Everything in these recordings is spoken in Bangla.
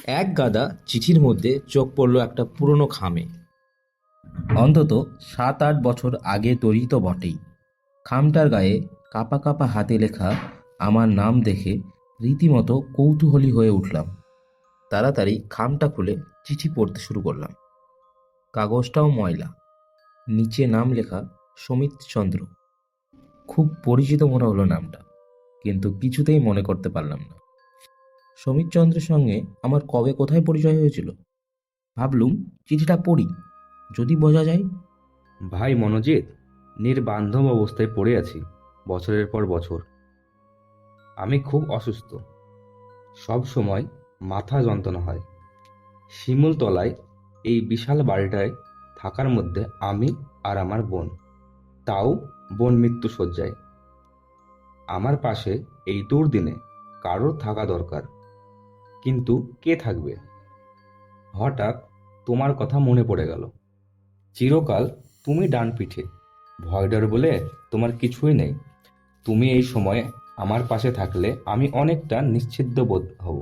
এক গাদা চিঠির মধ্যে চোখ পড়ল একটা পুরনো খামে। অন্তত 7-8 বছর আগে তৈরি তো বটেই। খামটার গায়ে কাপা কাপা হাতে লেখা আমার নাম দেখে রীতিমতো কৌতূহলী হয়ে উঠলাম। তাড়াতাড়ি খামটা খুলে চিঠি পড়তে শুরু করলাম। কাগজটাও ময়লা, নিচে নাম লেখা সমিত চন্দ্র। খুব পরিচিত মনে হলো নামটা, কিন্তু কিছুতেই মনে করতে পারলাম না সমিত চন্দ্রের সঙ্গে আমার কবে কোথায় পরিচয় হয়েছিল। ভাবলুম চিঠিটা পড়ি, যদি বোঝা যায়। ভাই মনোজিৎ, নির্বান্ধব অবস্থায় পড়ে আছি বছরের পর বছর। আমি খুব অসুস্থ, সব সময় মাথা যন্ত্রণা হয়। শিমুলতলায় এই বিশাল বাড়িটায় থাকার মধ্যে আমি আর আমার বোন, তাও বোন মৃত্যু শয্যায়। আমার পাশে এই দুর্দিনে কারোর থাকা দরকার, কিন্তু কে থাকবে? হঠাৎ তোমার কথা মনে পড়ে গেল। চিরকাল তুমি ডান পিঠে, ভয় ডর বলে তোমার কিছুই নেই। তুমি এই সময়ে আমার পাশে থাকলে আমি অনেকটা নিশ্চিন্ত বোধ হব।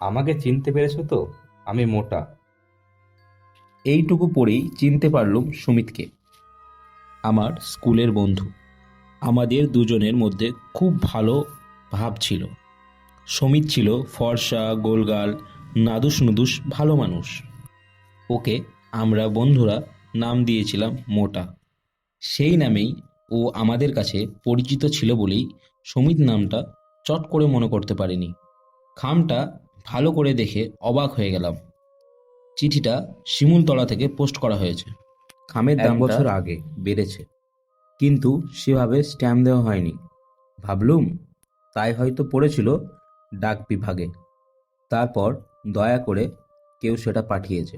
আমাকে চিনতে পেরেছো তো? আমি মোটা। এইটুকু পড়েই চিনতে পারলুম সুমিতকে, আমার স্কুলের বন্ধু। আমাদের দুজনের মধ্যে খুব ভালো ভাব ছিল। সমিত ছিল ফর্সা, গোলগাল, নাদুস নুদুস ভালো মানুষ। ওকে আমরা বন্ধুরা নাম দিয়েছিলাম মোটা। সেই নামেই ও আমাদের কাছে পরিচিত ছিল বলেই সমিত নামটা চট করে মনে করতে পারিনি। খামটা ভালো করে দেখে অবাক হয়ে গেলাম। চিঠিটা শিমুলতলা থেকে পোস্ট করা হয়েছে। খামের এক দামটা বছর আগে। বেড়েছে, কিন্তু সেভাবে স্ট্যাম্প দেওয়া হয়নি। ভাবলুম তাই হয়তো পড়েছিল ডাক বিভাগে, তারপর দয়া করে কেউ সেটা পাঠিয়েছে।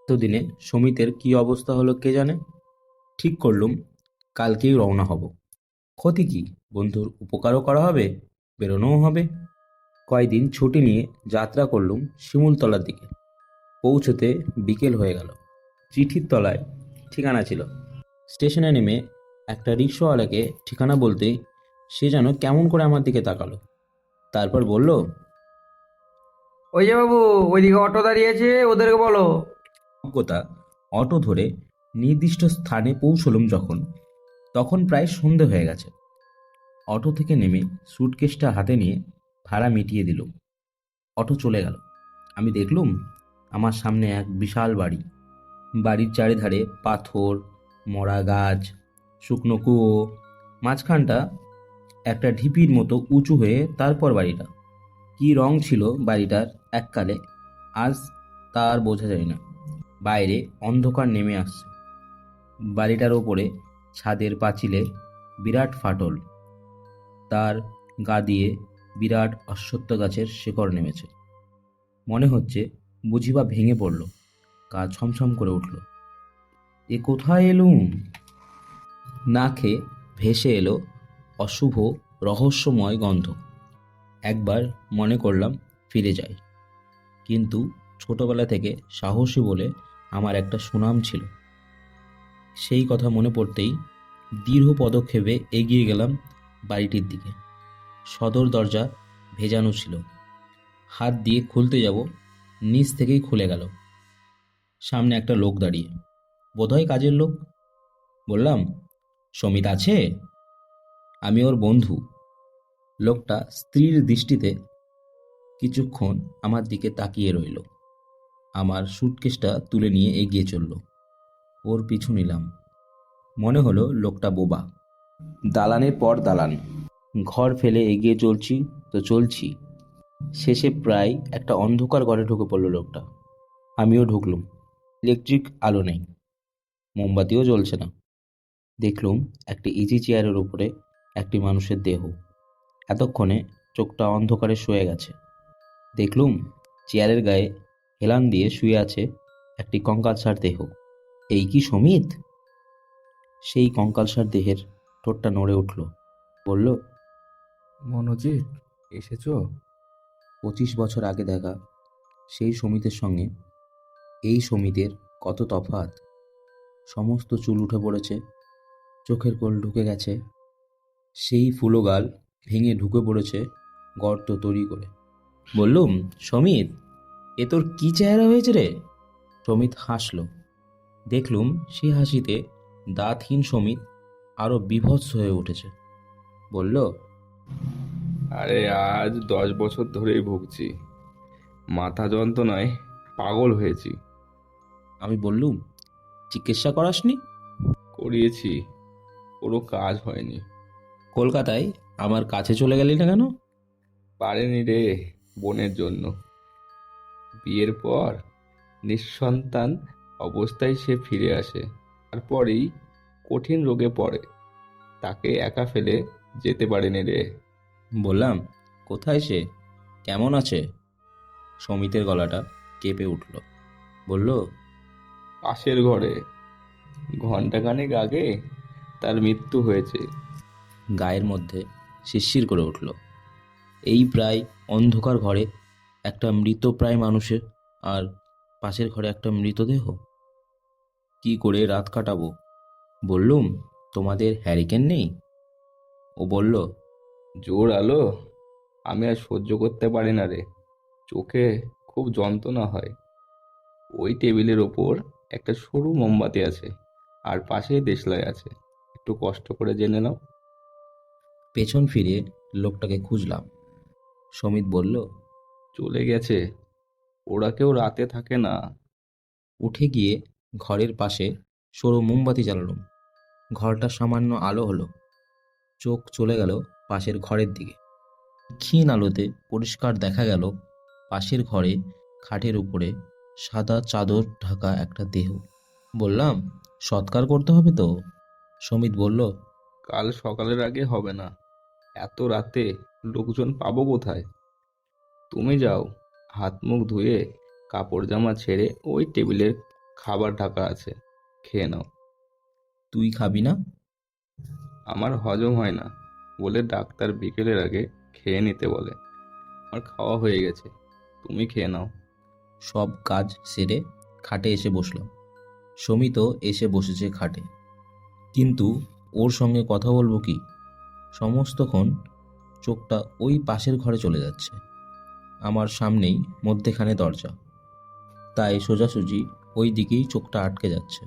এতদিনে সমিতের কি অবস্থা হলো কে জানে। ঠিক করলুম কালকেই রওনা হব। ক্ষতি কি, বন্ধুর উপকারও করা হবে, বেরোনোও হবে। কয়দিন ছুটি নিয়ে যাত্রা করলুম শিমুলতলার দিকে। পৌঁছতে বিকেল হয়ে গেল। চিঠির তলায় ঠিকানা ছিল। স্টেশনে নেমে একটা রিক্সাওয়ালাকে ঠিকানা বলতেই সে যেন কেমন করে আমার দিকে তাকালো। তারপর বলল, ওই যে বাবু, ওইদিকে অটো দাঁড়িয়ে আছে, ওদেরকে বলো। অজ্ঞতা অটো ধরে নির্দিষ্ট স্থানে পৌঁছলুম যখন, তখন প্রায় সন্ধে হয়ে গেছে। অটো থেকে নেমে সুটকেসটা হাতে নিয়ে ভাড়া মিটিয়ে দিলুম। অটো চলে গেল। আমি দেখলুম আমার সামনে এক বিশাল বাড়ি। বাড়ির চারিধারে পাথর, মরা গাছ, শুকনো কুয়ো, মাঝখানটা একটা ঢিপির মতো উঁচু হয়ে, তারপর বাড়িটা। কি রং ছিল বাড়িটার এককালে, আজ তা আর বোঝা যায় না। বাইরে অন্ধকার নেমে আসছে। বাড়িটার ওপরে ছাদের পাঁচিলে বিরাট ফাটল, তার গা দিয়ে বিরাট অশ্বত্থ গাছের শেকড় নেমেছে। মনে হচ্ছে বুঝিবা ভেঙে পড়ল। গা ছমছম করে উঠল। এ কোথায় এলুম? নাকে ভেসে এলো অশুভ রহস্যময় গন্ধ। একবার মনে করলাম ফিরে যাই, কিন্তু ছোটবেলা থেকে সাহসী বলে আমার একটা সুনাম ছিল। সেই কথা মনে পড়তেই দৃঢ় পদক্ষেপে এগিয়ে গেলাম বাড়িটির দিকে। সদর দরজা ভেজানো ছিল। হাত দিয়ে খুলতে যাব, নিচ থেকেই খুলে গেল। সামনে একটা লোক দাঁড়িয়ে, বোধহয় কাজের লোক। বললাম, সমিত আছে? আমি ওর বন্ধু। লোকটা স্ত্রীর দৃষ্টিতে কিছুক্ষণ আমার দিকে তাকিয়ে রইল। আমার সুটকেসটা তুলে নিয়ে এগিয়ে চলল। ওর পিছু নিলাম। মনে হলো লোকটা বোবা। দালানের পর দালান, ঘর ফেলে এগিয়ে চলছি তো চলছি। শেষে প্রায় একটা অন্ধকার ঘরে ঢুকে পড়ল লোকটা। আমিও ঢুকলুম। ইলেকট্রিক আলো নেই, মোমবাতিও জ্বলছে না। দেখলুম একটি ইজি চেয়ারের উপরে একটি মানুষের দেহ। এতক্ষণে চোখটা অন্ধকারে শুয়ে গেছে। দেখলুম চেয়ারের গায়ে হেলান দিয়ে শুয়ে আছে একটি কঙ্কালসার দেহ। এই কি সমিত? সেই কঙ্কালসার দেহের ঠোঁটটা নড়ে উঠল। বলল, মনোজিৎ, এসেছো? 25 বছর আগে দেখা সেই সমিতের সঙ্গে এই সমিতের কত তফাৎ। সমস্ত চুল উঠে পড়েছে, চোখের কোল ঢুকে গেছে, সেই ফুলো গাল ভেঙে ঢুকে পড়েছে গর্ত তৈরি করে। বললুম, সমিত, এ তোর কি চেহারা হয়েছে রে? সমিত হাসল। দেখলুম সে হাসিতে দাঁতহীন সমিত আরো বিভৎস হয়ে উঠেছে। বলল, আরে আজ 10 বছর ধরেই ভুগছি, মাথা যন্ত্রণায় পাগল হয়েছি। আমি বললুম, চিকিৎসা করাসনি? করিয়েছি, কোনো কাজ হয়নি। কলকাতায় আমার কাছে চলে গেলি না কেন? পারেনি রে, বোনের জন্য। বিয়ের পর নিঃসন্তান অবস্থায় সে ফিরে আসে, তারপরেই কঠিন রোগে পড়ে, তাকে একা ফেলে যেতে পারেনি রে। বললাম, কোথায় সে, কেমন আছে? সমিতের গলাটা কেঁপে উঠল। বলল, পাশের ঘরে, ঘন্টাখানেক আগে তার মৃত্যু হয়েছে। গায়ের মধ্যে শিরশির করে উঠল। এই প্রায় অন্ধকার ঘরে একটা মৃতপ্রায় মানুষের, আর পাশের ঘরে একটা মৃতদেহ। কি করে রাত কাটাবো? বললুম, তোমাদের হ্যারিকেন নেই? ও বলল, জোর আলো আমি আর সহ্য করতে পারি না রে, চোখে খুব যন্ত্রণা হয়। ওই টেবিলের ওপর একটা সরু মোমবাতি আছে, আর পাশেই দেশলাই আছে, একটু কষ্ট করে জেনে নাও। পেছন ফিরে লোকটাকে খুঁজলাম। সমিত বলল, চলে গেছে, ওরা কেউ রাতে থাকে না। উঠে গিয়ে ঘরের পাশে সরু মোমবাতি জ্বালালুম। ঘরটা সামান্য আলো হলো। চোখ চলে গেল পাশের ঘরের দিকে। ক্ষীণ আলোতে পরিষ্কার দেখা গেল পাশের ঘরে খাটের উপরে সাদা চাদর ঢাকা একটা দেহ। বললাম, সৎকার করতে হবে তো? সমিত বলল, কাল সকালের আগে হবে না, এত রাতে লোকজন পাবো কোথায়? তুমি যাও, হাত মুখ ধুয়ে কাপড় জামা ছেড়ে ওই টেবিলের খাবার ঢাকা আছে, খেয়ে নাও। তুই খাবি না? আমার হজম হয় না বলে ডাক্তার বিকেলের আগে খেয়ে নিতে বলে। আমার খাওয়া হয়ে গেছে, তুমি খেয়ে নাও। সব কাজ সেরে খাটে এসে বসলাম। সমিতও এসে বসেছে খাটে, কিন্তু ওর সঙ্গে কথা বলবো কি? সমস্তক্ষণ চোখটা ওই পাশের ঘরে চলে যাচ্ছে। আমার সামনেই মধ্যেখানে দরজা, তাই সোজাসুজি ওই দিকেই চোখটা আটকে যাচ্ছে।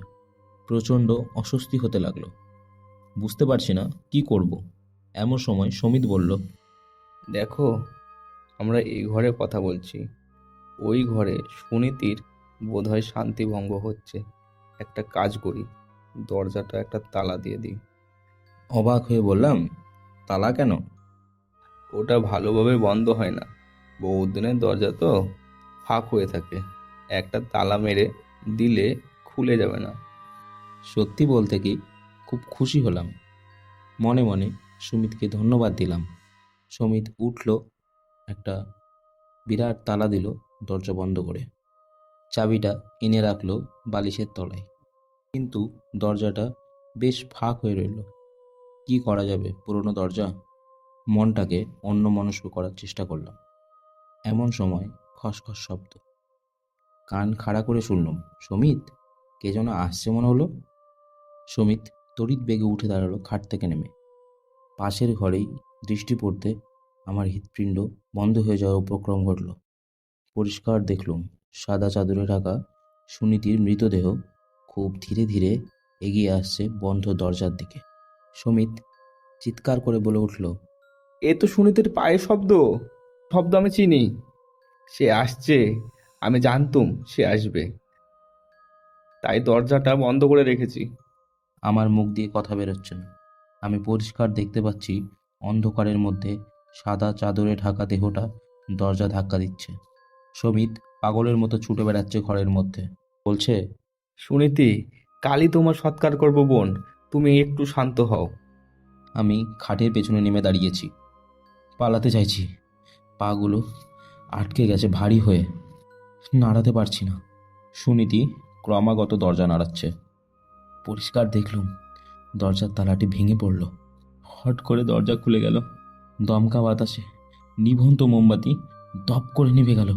প্রচণ্ড অস্বস্তি হতে লাগলো। বুঝতে পারছি না কি করব। এমন সময় সমিত বলল, দেখো, আমরা এই ঘরে কথা বলছি, ওই ঘরে সুনীতির বোধহয় শান্তিভঙ্গ হচ্ছে। একটা কাজ করি, দরজাটা একটা তালা দিয়ে দিই। অবাক হয়ে বললাম, তালা কেন? ওটা ভালোভাবে বন্ধ হয় না, বহুত দিনের দরজা তো, ফাঁক হয়ে থাকে, একটা তালা মেরে দিলে খুলে যাবে না। সত্যি বলতে কি, খুব খুশি হলাম। মনে মনে সুমিতকে ধন্যবাদ দিলাম। সমিত উঠল, একটা বিরাট তালা দিল দরজা বন্ধ করে। চাবিটা এনে রাখলো বালিশের তলায়। কিন্তু দরজাটা বেশ ফাঁক হয়ে রইল। কি করা যাবে, পুরনো দরজা? মনটাকে অন্যমনস্ক করার চেষ্টা করলাম। এমন সময় খসখস শব্দ। কান খাড়া করে শুনলাম, সমিত, কে যেন আসছে মনে হলো। সমিত তড়িৎ বেগে উঠে দাঁড়ালো খাট থেকে নেমে। পাশের ঘরেই দৃষ্টি পড়তে আমার হৃৎপিণ্ড বন্ধ হয়ে যাওয়ার উপক্রম ঘটল। পরিষ্কার দেখলুম সাদা চাদরে ঢাকা সুনীতির মৃতদেহ খুব ধীরে ধীরে এগিয়ে আসছে বন্ধ দরজার দিকে। সমিত চিৎকার করে বলে উঠল, এ তো সুনীতির পায়ের শব্দ, শব্দ আমি চিনি, সে আসছে, আমি জানতুম সে আসবে, তাই দরজাটা বন্ধ করে রেখেছি। আমার মুখ দিয়ে কথা বেরোচ্ছে না। আমি পরিষ্কার দেখতে পাচ্ছি অন্ধকারের মধ্যে সাদা চাদরে ঢাকা দেহটা দরজা ধাক্কা দিচ্ছে। সমিত পাগলের মতো ছুটে বেড়াচ্ছে ঘরের মধ্যে। বলছে, সুনীতি, কালই তোমার সৎকার করব বোন, তুমি একটু শান্ত হও। আমি খাটের পেছনে নেমে দাঁড়িয়েছি। পালাতে চাইছি, পাগুলো আটকে গেছে ভারী হয়ে, নাড়াতে পারছি না। সুনীতি ক্রমাগত দরজা নাড়াচ্ছে। পরিষ্কার দেখলুম দরজার তালাটি ভেঙে পড়ল। হট করে দরজা খুলে গেল। দমকা বাতাসে নিভন্ত মোমবাতি দপ করে নিভে গেল।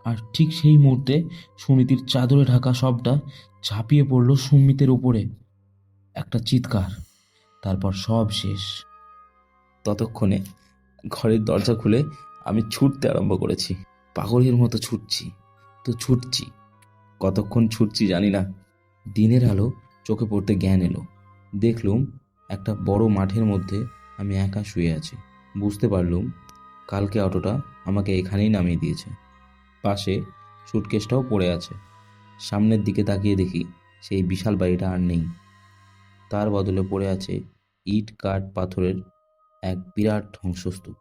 আর ঠিক সেই মুহূর্তে সুনীতির চাদরে ঢাকা সবটা ঝাঁপিয়ে পড়ল সুমিতের উপরে। একটা চিৎকার, তারপর সব শেষ। ততক্ষণে ঘরের দরজা খুলে আমি ছুটতে আরম্ভ করেছি। পাগলের মতো ছুটছি তো ছুটছি, কতক্ষণ ছুটছি জানি না। দিনের আলো চোখে পড়তে জ্ঞান এলো। দেখলুম একটা বড় মাঠের মধ্যে আমি একা শুয়ে আছি। বুঝতে পারলুম কালকে অটোটা আমাকে এখানেই নামিয়ে দিয়েছে। পাশে সুটকেসটাও পড়ে আছে। সামনের দিকে তাকিয়ে দেখি সেই বিশাল বাড়িটা আর নেই। তার বদলে পড়ে আছে ইট কাঠ পাথরের এক বিরাট ধ্বংসস্তূপ।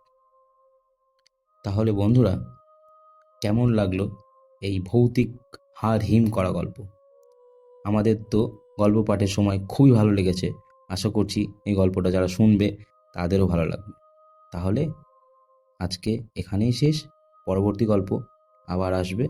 তাহলে বন্ধুরা, কেমন লাগলো এই ভৌতিক হাড় হিম করা গল্প? আমাদের তো গল্প পাঠের সময় খুবই ভালো লেগেছে। আশা করছি এই গল্পটা যারা শুনবে তাদেরও ভালো লাগবে। তাহলে আজকে এখানেই শেষ। পরবর্তী গল্প আবার আসবে।